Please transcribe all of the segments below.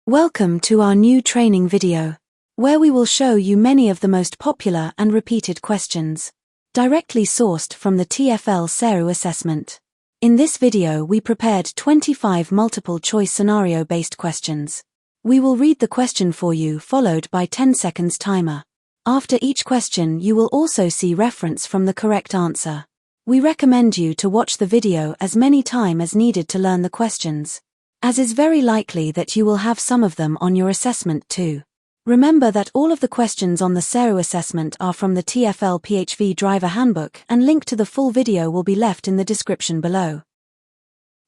Welcome to our new training video, where we will show you many of the most popular and repeated questions, directly sourced from the TfL SERU assessment. In this video we prepared 25 multiple-choice scenario-based questions. We will read the question for you followed by 10 seconds timer. After each question you will also see reference from the correct answer. We recommend you to watch the video as many times as needed to learn the questions, as is very likely that you will have some of them on your assessment too. Remember that all of the questions on the SERU assessment are from the TfL PHV Driver Handbook, and link to the full video will be left in the description below.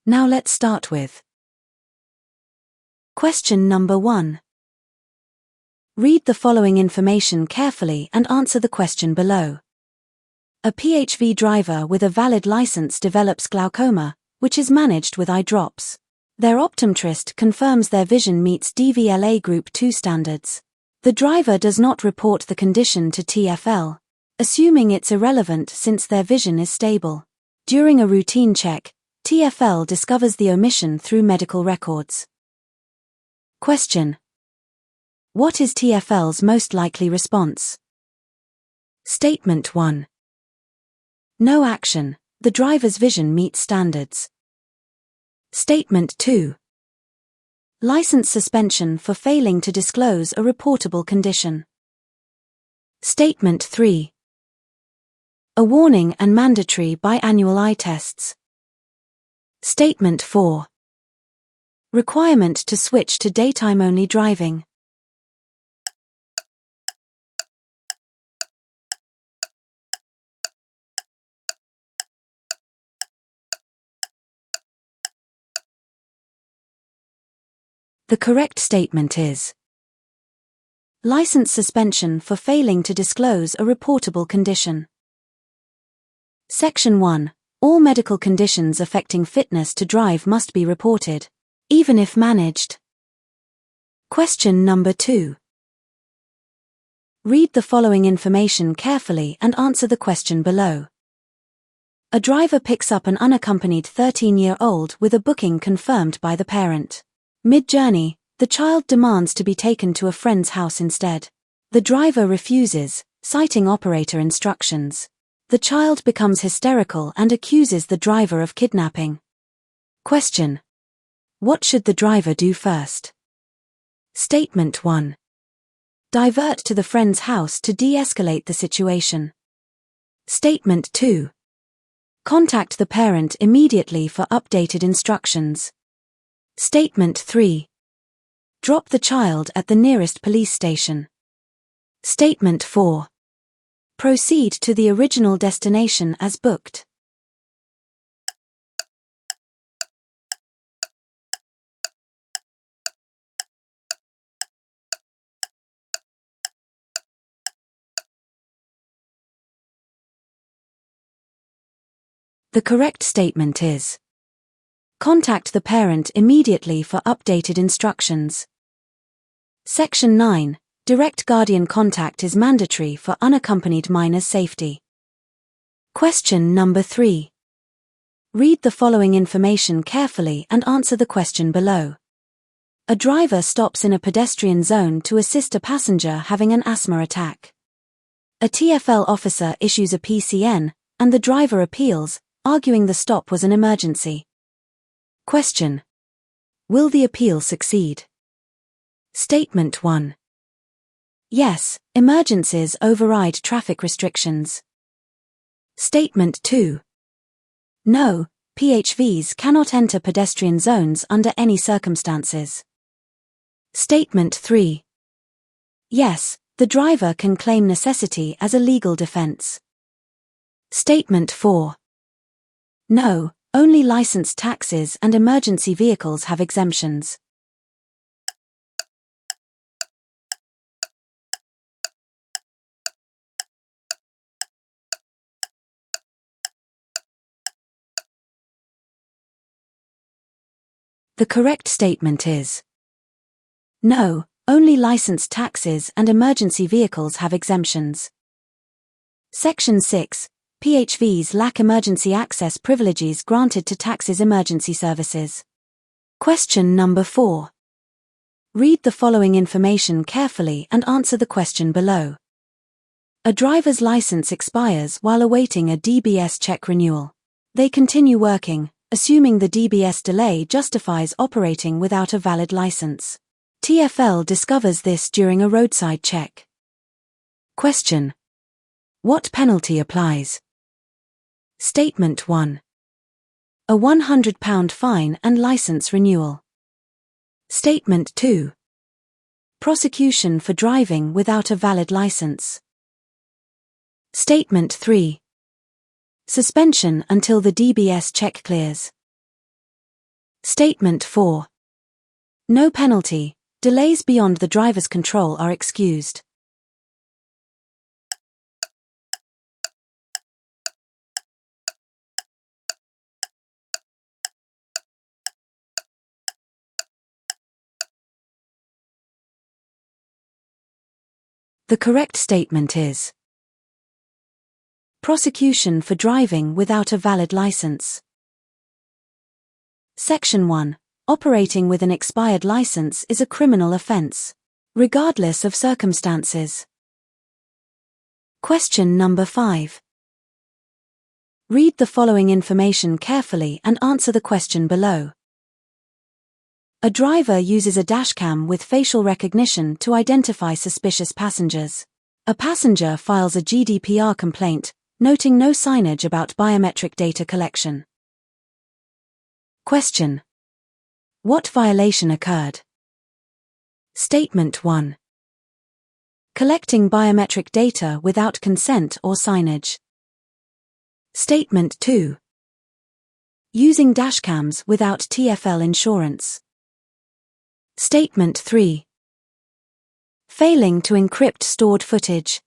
Now let's start with question number 1. Read the following information carefully and answer the question below. A PHV driver with a valid license develops glaucoma, which is managed with eye drops. Their optometrist confirms their vision meets DVLA Group 2 standards. The driver does not report the condition to TfL, assuming it's irrelevant since their vision is stable. During a routine check, TfL discovers the omission through medical records. Question: what is TfL's most likely response? Statement 1. No action, the driver's vision meets standards. Statement 2. License suspension for failing to disclose a reportable condition. Statement 3. A warning and mandatory biannual eye tests. Statement 4. Requirement to switch to daytime-only driving. The correct statement is license suspension for failing to disclose a reportable condition. Section 1. All medical conditions affecting fitness to drive must be reported, even if managed. Question number 2. Read the following information carefully and answer the question below. A driver picks up an unaccompanied 13-year-old with a booking confirmed by the parent. Mid-journey, the child demands to be taken to a friend's house instead. The driver refuses, citing operator instructions. The child becomes hysterical and accuses the driver of kidnapping. Question: what should the driver do first? Statement 1. Divert to the friend's house to de-escalate the situation. Statement 2. Contact the parent immediately for updated instructions. Statement 3. Drop the child at the nearest police station. Statement 4. Proceed to the original destination as booked. The correct statement is contact the parent immediately for updated instructions. Section 9. Direct guardian contact is mandatory for unaccompanied minors' safety. Question number 3. Read the following information carefully and answer the question below. A driver stops in a pedestrian zone to assist a passenger having an asthma attack. A TfL officer issues a PCN, and the driver appeals, arguing the stop was an emergency. Question: will the appeal succeed? Statement 1. Yes, emergencies override traffic restrictions. Statement 2. No, PHVs cannot enter pedestrian zones under any circumstances. Statement 3. Yes, the driver can claim necessity as a legal defense. Statement 4. No, only licensed taxis and emergency vehicles have exemptions. The correct statement is no, only licensed taxis and emergency vehicles have exemptions. Section 6. PHVs lack emergency access privileges granted to taxis emergency services. Question number 4. Read the following information carefully and answer the question below. A driver's license expires while awaiting a DBS check renewal. They continue working, assuming the DBS delay justifies operating without a valid license. TfL discovers this during a roadside check. Question: what penalty applies? Statement 1. A £100 fine and license renewal. Statement 2. Prosecution for driving without a valid license. Statement 3. Suspension until the DBS check clears. Statement 4. No penalty, delays beyond the driver's control are excused. The correct statement is: prosecution for driving without a valid license. Section 1. Operating with an expired license is a criminal offence, regardless of circumstances. Question number 5. Read the following information carefully and answer the question below. A driver uses a dashcam with facial recognition to identify suspicious passengers. A passenger files a GDPR complaint, noting no signage about biometric data collection. Question: what violation occurred? Statement 1. Collecting biometric data without consent or signage. Statement 2. Using dashcams without TfL insurance. Statement 3. Failing to encrypt stored footage.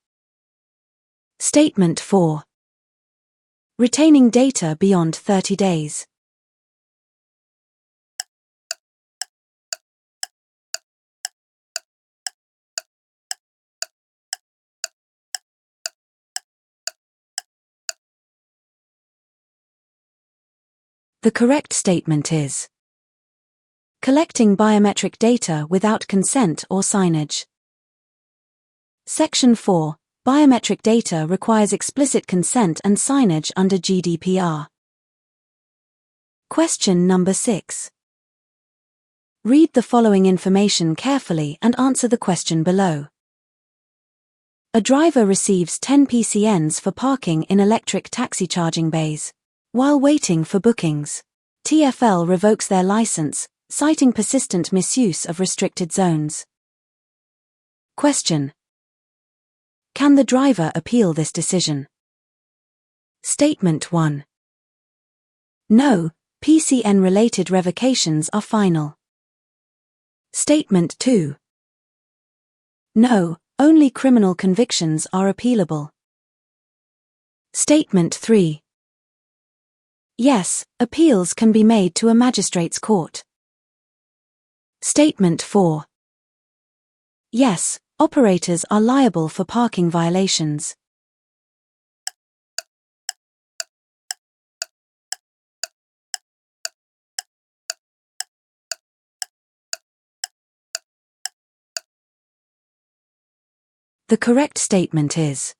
Statement 4. Retaining data beyond 30 days. The correct statement is: collecting biometric data without consent or signage. Section 4. Biometric data requires explicit consent and signage under GDPR. Question number 6. Read the following information carefully and answer the question below. A driver receives 10 PCNs for parking in electric taxi charging bays. While waiting for bookings, TfL revokes their license, citing persistent misuse of restricted zones. Question: can the driver appeal this decision? Statement 1. No, PCN-related revocations are final. Statement 2. No, only criminal convictions are appealable. Statement 3. Yes, appeals can be made to a magistrate's court. Statement 4. Yes, operators are liable for parking violations. The correct statement is: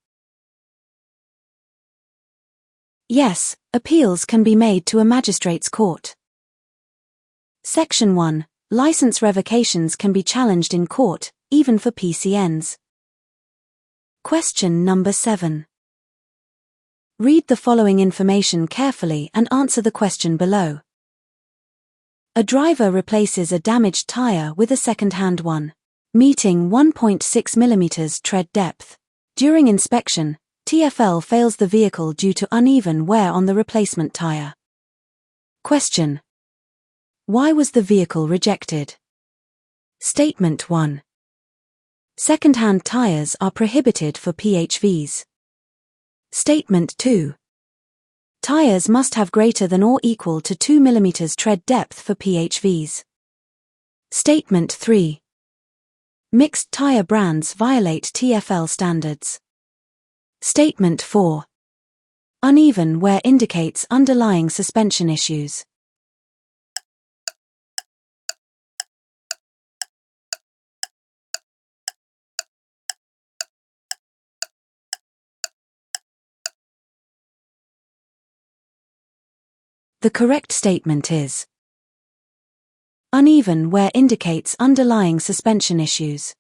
yes, appeals can be made to a magistrate's court. Section 1. License revocations can be challenged in court, even for PCNs. Question number 7. Read the following information carefully and answer the question below. A driver replaces a damaged tire with a second-hand one, meeting 1.6 mm tread depth. During inspection, TfL fails the vehicle due to uneven wear on the replacement tire. Question: why was the vehicle rejected? Statement 1. Second-hand tires are prohibited for PHVs. Statement 2. Tires must have greater than or equal to 2 mm tread depth for PHVs. Statement 3. Mixed tire brands violate TfL standards. Statement 4. Uneven wear indicates underlying suspension issues. The correct statement is uneven where indicates underlying suspension issues.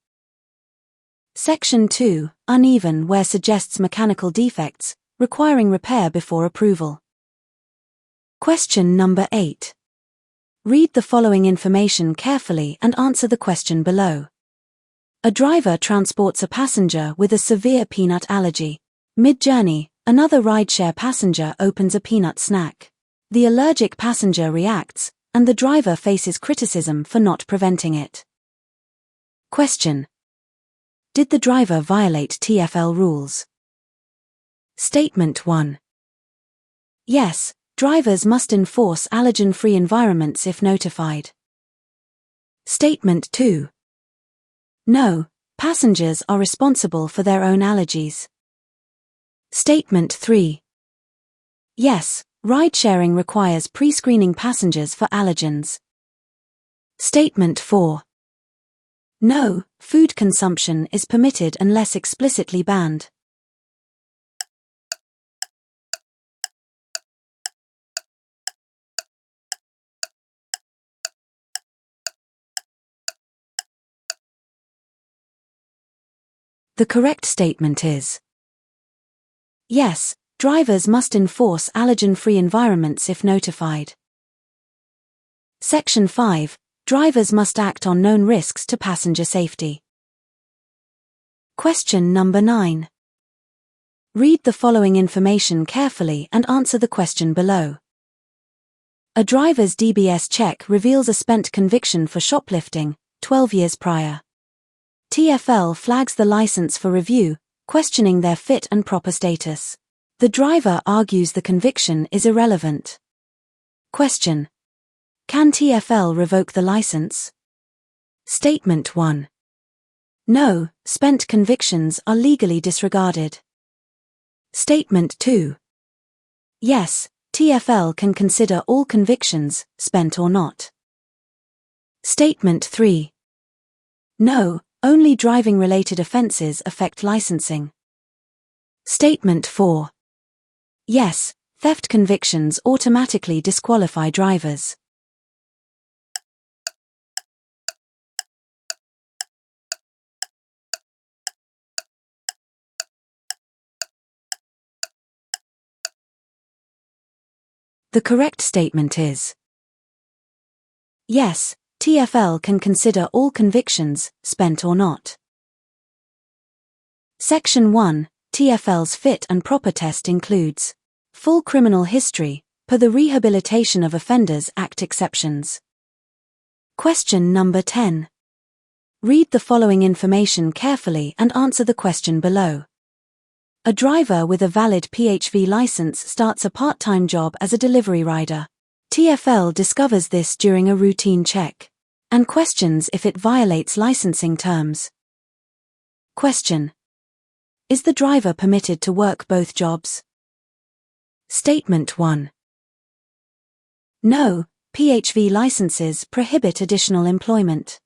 Section 2, uneven where suggests mechanical defects, requiring repair before approval. Question number 8. Read the following information carefully and answer the question below. A driver transports a passenger with a severe peanut allergy. Mid-journey, another rideshare passenger opens a peanut snack. The allergic passenger reacts, and the driver faces criticism for not preventing it. Question. Did the driver violate TfL rules? Statement 1. Yes, drivers must enforce allergen-free environments if notified. Statement 2. No, passengers are responsible for their own allergies. Statement 3. Yes, ride-sharing requires pre-screening passengers for allergens. Statement 4. No, food consumption is permitted unless explicitly banned. The correct statement is yes, drivers must enforce allergen-free environments if notified. Section 5. Drivers must act on known risks to passenger safety. Question number 9. Read the following information carefully and answer the question below. A driver's DBS check reveals a spent conviction for shoplifting, 12 years prior. TfL flags the license for review, questioning their fit and proper status. The driver argues the conviction is irrelevant. Question. Can TfL revoke the license? Statement 1. No, spent convictions are legally disregarded. Statement 2. Yes, TfL can consider all convictions, spent or not. Statement 3. No, only driving-related offences affect licensing. Statement 4. Yes, theft convictions automatically disqualify drivers. The correct statement is yes, TfL can consider all convictions, spent or not. Section 1, TfL's Fit and Proper Test includes full criminal history, per the Rehabilitation of Offenders Act exceptions. Question number 10. Read the following information carefully and answer the question below. A driver with a valid PHV license starts a part-time job as a delivery rider. TfL discovers this during a routine check and questions if it violates licensing terms. Question. Is the driver permitted to work both jobs? Statement 1. No, PHV licenses prohibit additional employment.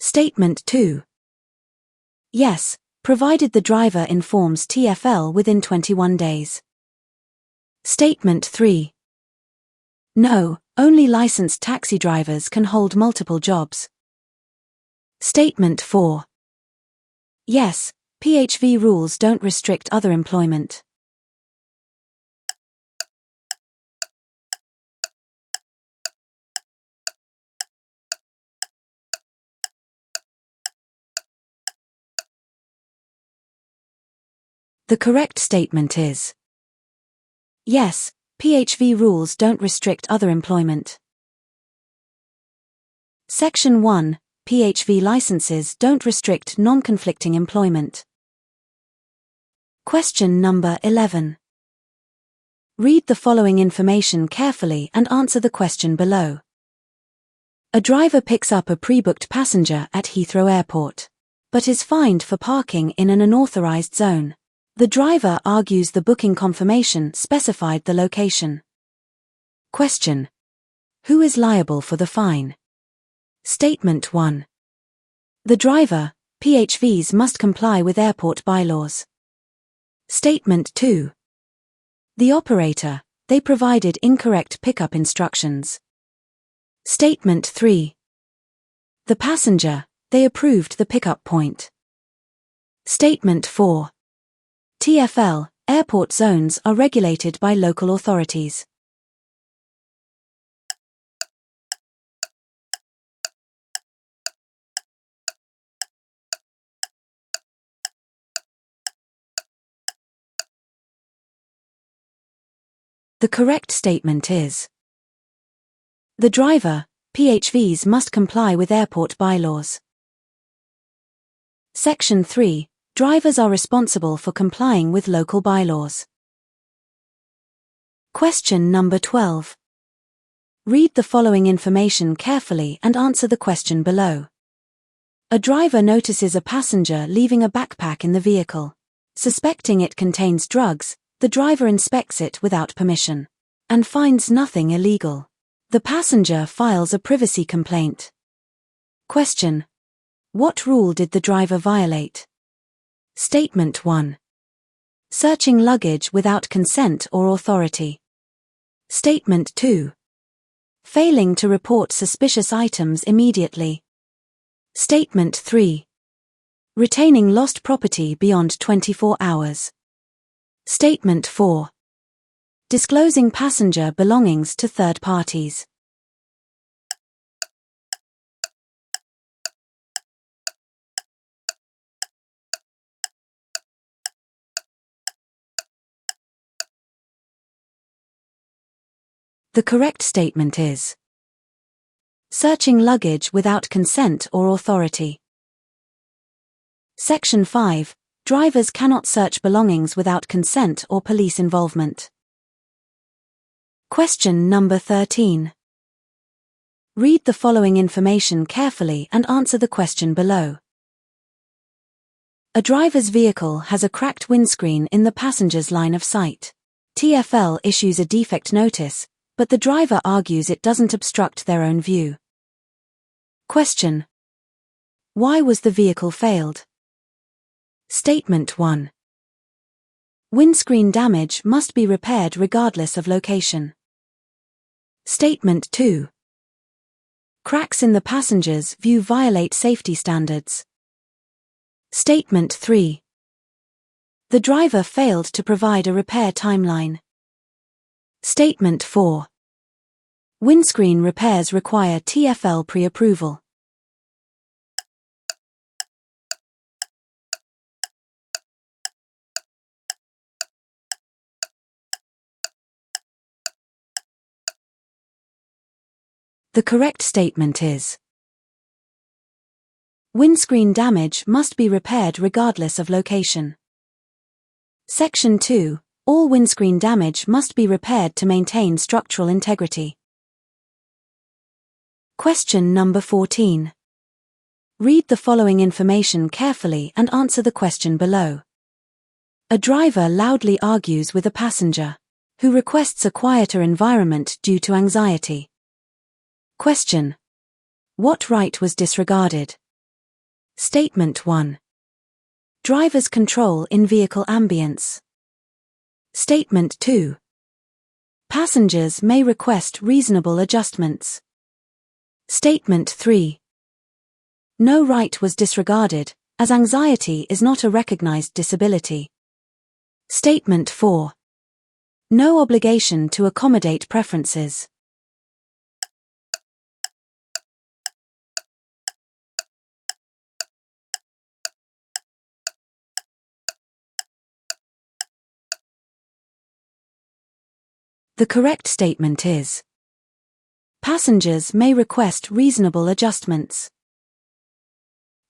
Statement 2. Yes, provided the driver informs TfL within 21 days. Statement 3. No, only licensed taxi drivers can hold multiple jobs. Statement 4. Yes, PHV rules don't restrict other employment. The correct statement is yes, PHV rules don't restrict other employment. Section 1. PHV licenses don't restrict non-conflicting employment. Question number 11. Read the following information carefully and answer the question below. A driver picks up a pre-booked passenger at Heathrow Airport, but is fined for parking in an unauthorized zone. The driver argues the booking confirmation specified the location. Question. Who is liable for the fine? Statement 1. The driver. PHVs must comply with airport bylaws. Statement 2. The operator. they provided incorrect pickup instructions. Statement 3. The passenger, they approved the pickup point. Statement 4. TfL, airport zones are regulated by local authorities. The correct statement is: the driver, PHVs must comply with airport bylaws. Section 3. Drivers are responsible for complying with local bylaws. Question number 12. Read the following information carefully and answer the question below. A driver notices a passenger leaving a backpack in the vehicle. Suspecting it contains drugs, the driver inspects it without permission and finds nothing illegal. The passenger files a privacy complaint. Question: what rule did the driver violate? Statement 1. Searching luggage without consent or authority. Statement 2. Failing to report suspicious items immediately. Statement 3. Retaining lost property beyond 24 hours. Statement 4. Disclosing passenger belongings to third parties. The correct statement is: searching luggage without consent or authority. Section 5. Drivers cannot search belongings without consent or police involvement. Question number 13. Read the following information carefully and answer the question below. A driver's vehicle has a cracked windscreen in the passenger's line of sight. TfL issues a defect notice, but the driver argues it doesn't obstruct their own view. Question: why was the vehicle failed? Statement 1. Windscreen damage must be repaired regardless of location. Statement 2. Cracks in the passenger's view violate safety standards. Statement 3. The driver failed to provide a repair timeline. Statement 4. Windscreen repairs require TfL pre-approval. The correct statement is: windscreen damage must be repaired regardless of location. Section 2. All windscreen damage must be repaired to maintain structural integrity. Question number 14. Read the following information carefully and answer the question below. A driver loudly argues with a passenger who requests a quieter environment due to anxiety. Question: what right was disregarded? Statement 1. Driver's control in vehicle ambience. Statement 2. Passengers may request reasonable adjustments. Statement 3. No right was disregarded, as anxiety is not a recognized disability. Statement 4. No obligation to accommodate preferences. The correct statement is: passengers may request reasonable adjustments.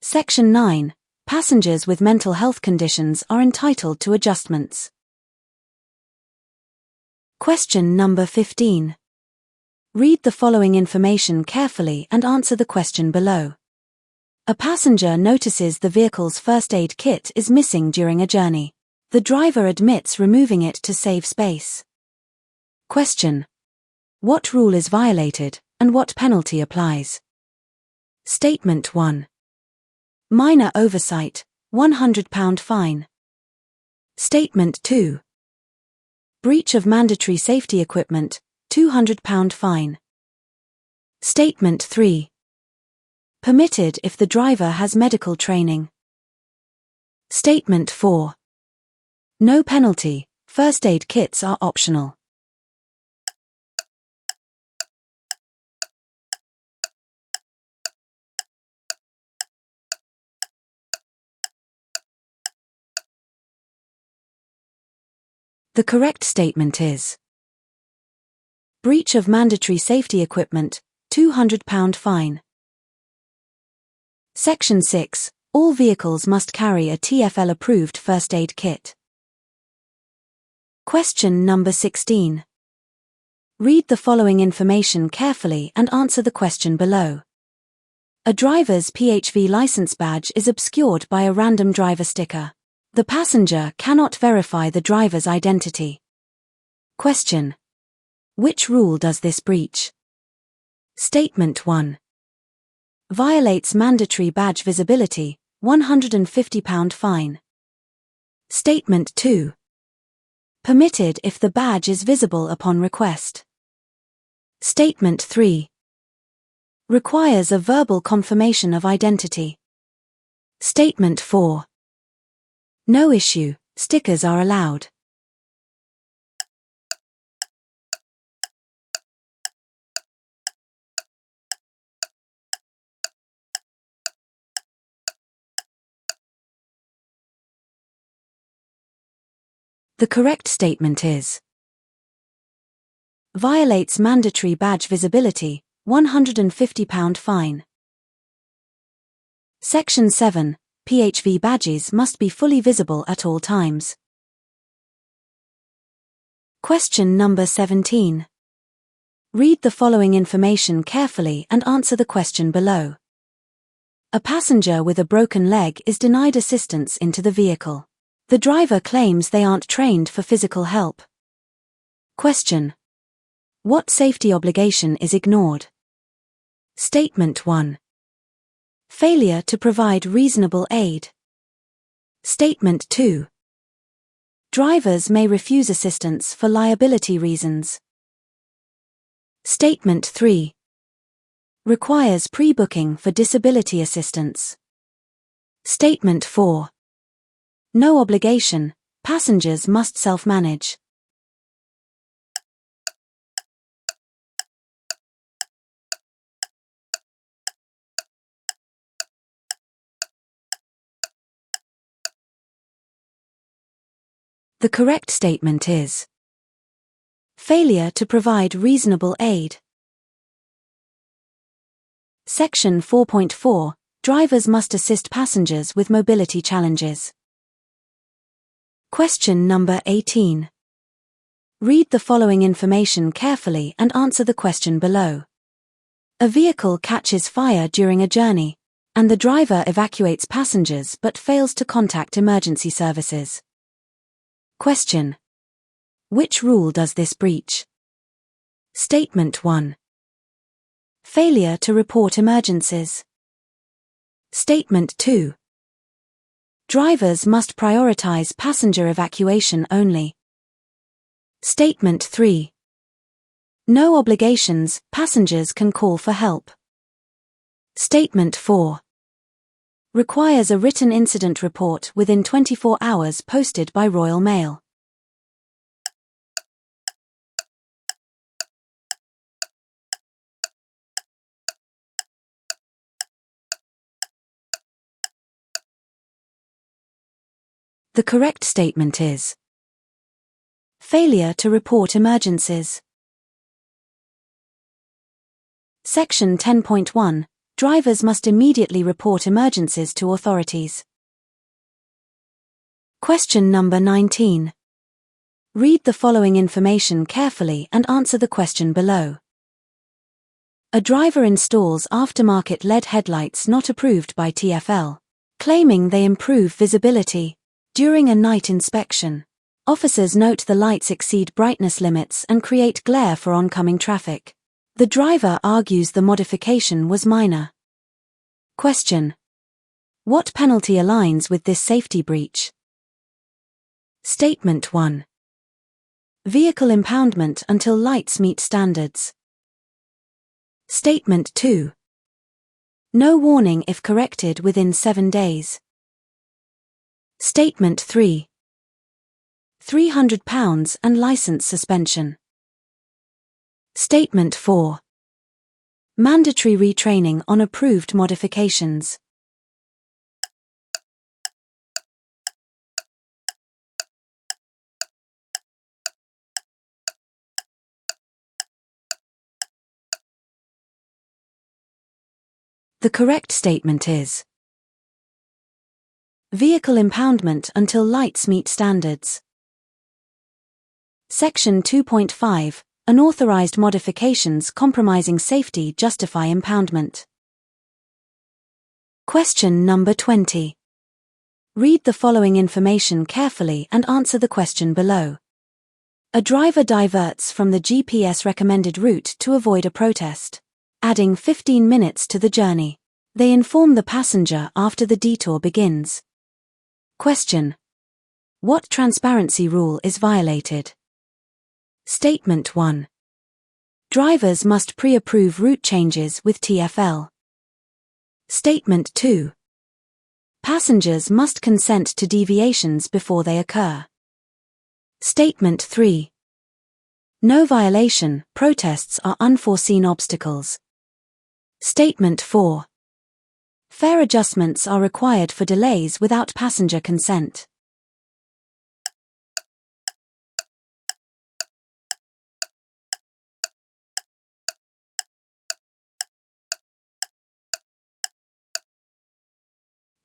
Section 9. Passengers with mental health conditions are entitled to adjustments. Question number 15. Read the following information carefully and answer the question below. A passenger notices the vehicle's first aid kit is missing during a journey. The driver admits removing it to save space. Question: what rule is violated, and what penalty applies? Statement 1. Minor oversight, £100 fine. Statement 2. Breach of mandatory safety equipment, £200 fine. Statement 3. Permitted if the driver has medical training. Statement 4. No penalty, first aid kits are optional. The correct statement is: breach of mandatory safety equipment, £200 fine. Section 6. All vehicles must carry a TfL-approved first aid kit. Question number 16. Read the following information carefully and answer the question below. A driver's PHV license badge is obscured by a random driver sticker. The passenger cannot verify the driver's identity. Question. Which rule does this breach? Statement 1. Violates mandatory badge visibility, £150 fine. Statement 2. Permitted if the badge is visible upon request. Statement 3. Requires a verbal confirmation of identity. Statement 4. No issue, stickers are allowed. The correct statement is: violates mandatory badge visibility, £150 fine. Section 7. PHV badges must be fully visible at all times. Question number 17. Read the following information carefully and answer the question below. A passenger with a broken leg is denied assistance into the vehicle. The driver claims they aren't trained for physical help. Question. What safety obligation is ignored? Statement 1. Failure to provide reasonable aid. Statement 2. Drivers may refuse assistance for liability reasons. Statement 3. Requires pre-booking for disability assistance. Statement 4. No obligation, passengers must self-manage. The correct statement is: failure to provide reasonable aid. Section 4.4. Drivers must assist passengers with mobility challenges. Question number 18. Read the following information carefully and answer the question below. A vehicle catches fire during a journey, and the driver evacuates passengers but fails to contact emergency services. Question. Which rule does this breach? Statement 1. Failure to report emergencies. Statement 2. Drivers must prioritize passenger evacuation only. Statement 3. No obligations, passengers can call for help. Statement 4. Requires a written incident report within 24 hours posted by Royal Mail. The correct statement is: failure to report emergencies. Section 10.1. Drivers must immediately report emergencies to authorities. Question number 19. Read the following information carefully and answer the question below. A driver installs aftermarket LED headlights not approved by TfL, claiming they improve visibility. During a night inspection, officers note the lights exceed brightness limits and create glare for oncoming traffic. The driver argues the modification was minor. Question. What penalty aligns with this safety breach? Statement 1. Vehicle impoundment until lights meet standards. Statement 2. No warning if corrected within 7 days. Statement 3. £300 and license suspension. Statement 4. Mandatory retraining on approved modifications. The correct statement is vehicle impoundment until lights meet standards. Section 2.5. Unauthorized modifications compromising safety justify impoundment. Question number 20. Read the following information carefully and answer the question below. A driver diverts from the GPS recommended route to avoid a protest, adding 15 minutes to the journey. They inform the passenger after the detour begins. Question. What transparency rule is violated? Statement 1. Drivers must pre-approve route changes with TfL. Statement 2. Passengers must consent to deviations before they occur. Statement 3. No violation, protests are unforeseen obstacles. Statement 4. Fare adjustments are required for delays without passenger consent.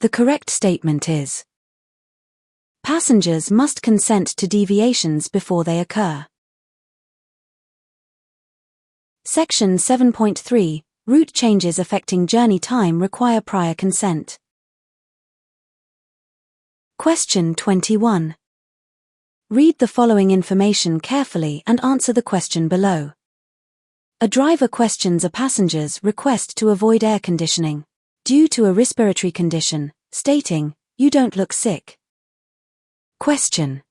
The correct statement is passengers must consent to deviations before they occur. Section 7.3. Route changes affecting journey time require prior consent. Question 21. Read the following information carefully and answer the question below. A driver questions a passenger's request to avoid air conditioning due to a respiratory condition, stating, "You don't look sick." Question.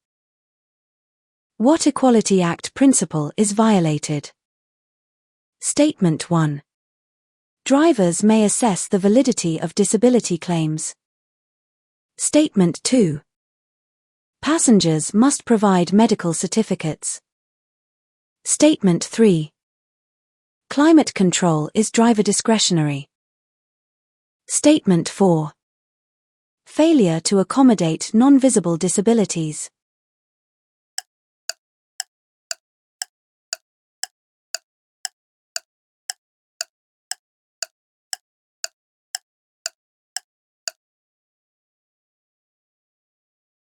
What Equality Act principle is violated? Statement 1. Drivers may assess the validity of disability claims. Statement 2. Passengers must provide medical certificates. Statement 3. Climate control is driver discretionary. Statement 4. Failure to accommodate non-visible disabilities.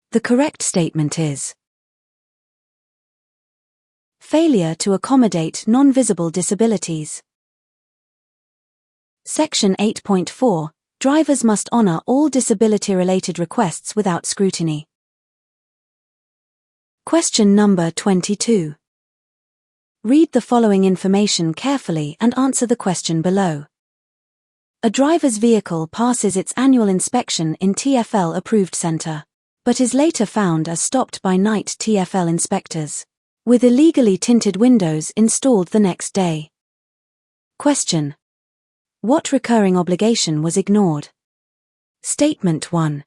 The correct statement is failure to accommodate non-visible disabilities. Section 8.4. Drivers must honor all disability-related requests without scrutiny. Question number 22. Read the following information carefully and answer the question below. A driver's vehicle passes its annual inspection in TfL approved center, but is later found as stopped by night TfL inspectors, with illegally tinted windows installed the next day. Question. What recurring obligation was ignored? Statement 1.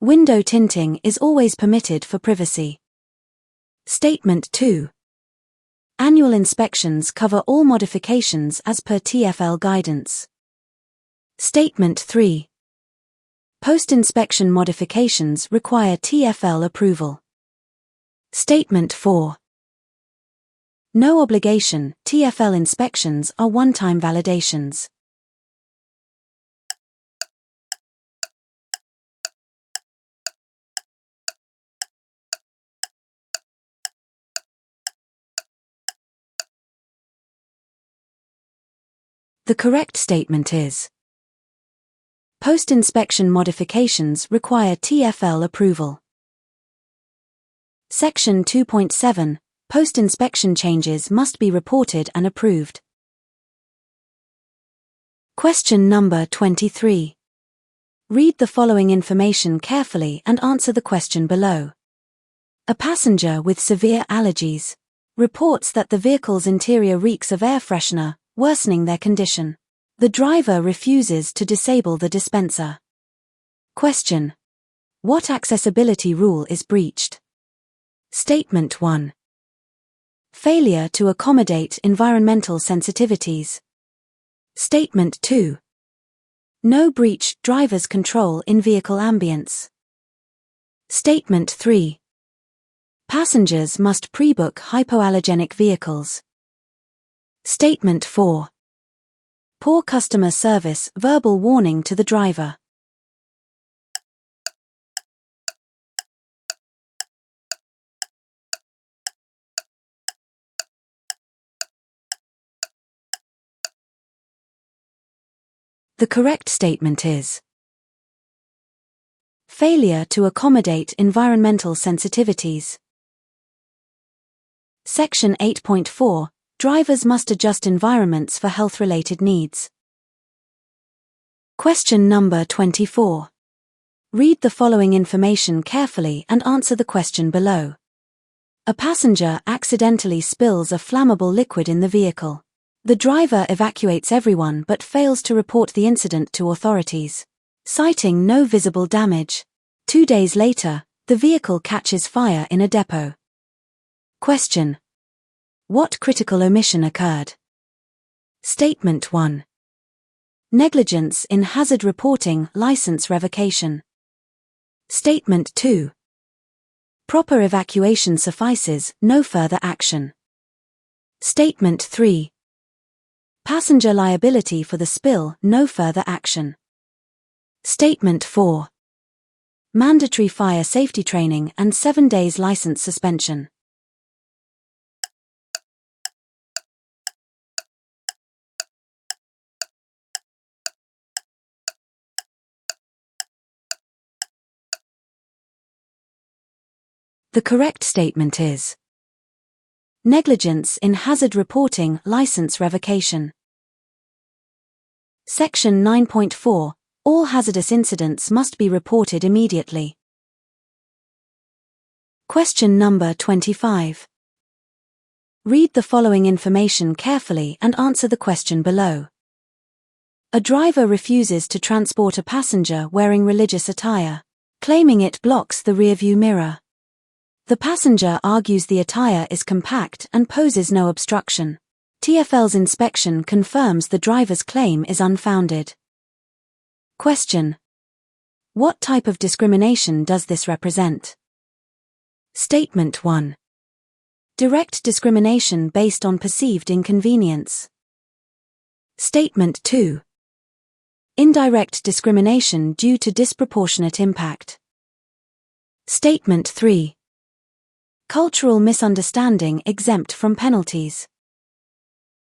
Window tinting is always permitted for privacy. Statement 2. Annual inspections cover all modifications as per TfL guidance. Statement 3. Post-inspection modifications require TfL approval. Statement 4. No obligation, TfL inspections are one-time validations. The correct statement is post-inspection modifications require TfL approval. Section 2.7. Post-inspection changes must be reported and approved. Question number 23. Read the following information carefully and answer the question below. A passenger with severe allergies reports that the vehicle's interior reeks of air freshener, worsening their condition. The driver refuses to disable the dispenser. Question: what accessibility rule is breached? Statement 1. Failure to accommodate environmental sensitivities. Statement 2. No breach driver's control in vehicle ambience. Statement 3. Passengers must pre-book hypoallergenic vehicles. Statement 4. Poor customer service, verbal warning to the driver. The correct statement is failure to accommodate environmental sensitivities. Section 8.4. Drivers must adjust environments for health-related needs. Question number 24. Read the following information carefully and answer the question below. A passenger accidentally spills a flammable liquid in the vehicle. The driver evacuates everyone but fails to report the incident to authorities, citing no visible damage. 2 days later, the vehicle catches fire in a depot. Question: what critical omission occurred? Statement 1. Negligence in hazard reporting, license revocation. Statement 2. Proper evacuation suffices, no further action. Statement 3. Passenger liability for the spill, no further action. Statement 4. Mandatory fire safety training and 7 days license suspension. The correct statement is negligence in hazard reporting, license revocation. Section 9.4. All hazardous incidents must be reported immediately. Question number 25. Read the following information carefully and answer the question below. A driver refuses to transport a passenger wearing religious attire, claiming it blocks the rearview mirror. The passenger argues the attire is compact and poses no obstruction. TfL's inspection confirms the driver's claim is unfounded. Question: what type of discrimination does this represent? Statement 1. Direct discrimination based on perceived inconvenience. Statement 2. Indirect discrimination due to disproportionate impact. Statement 3. Cultural misunderstanding exempt from penalties.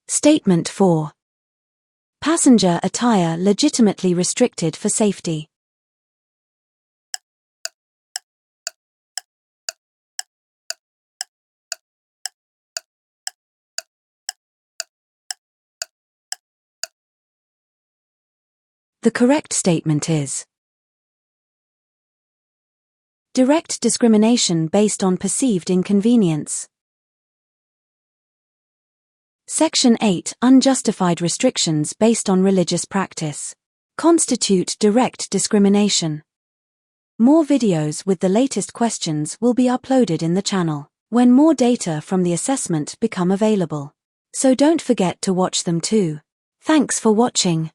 Statement 4. Passenger attire legitimately restricted for safety. The correct statement is direct discrimination based on perceived inconvenience. Section 8. Unjustified restrictions based on religious practice constitute direct discrimination. More videos with the latest questions will be uploaded in the channel when more data from the assessment become available. So don't forget to watch them too. Thanks for watching.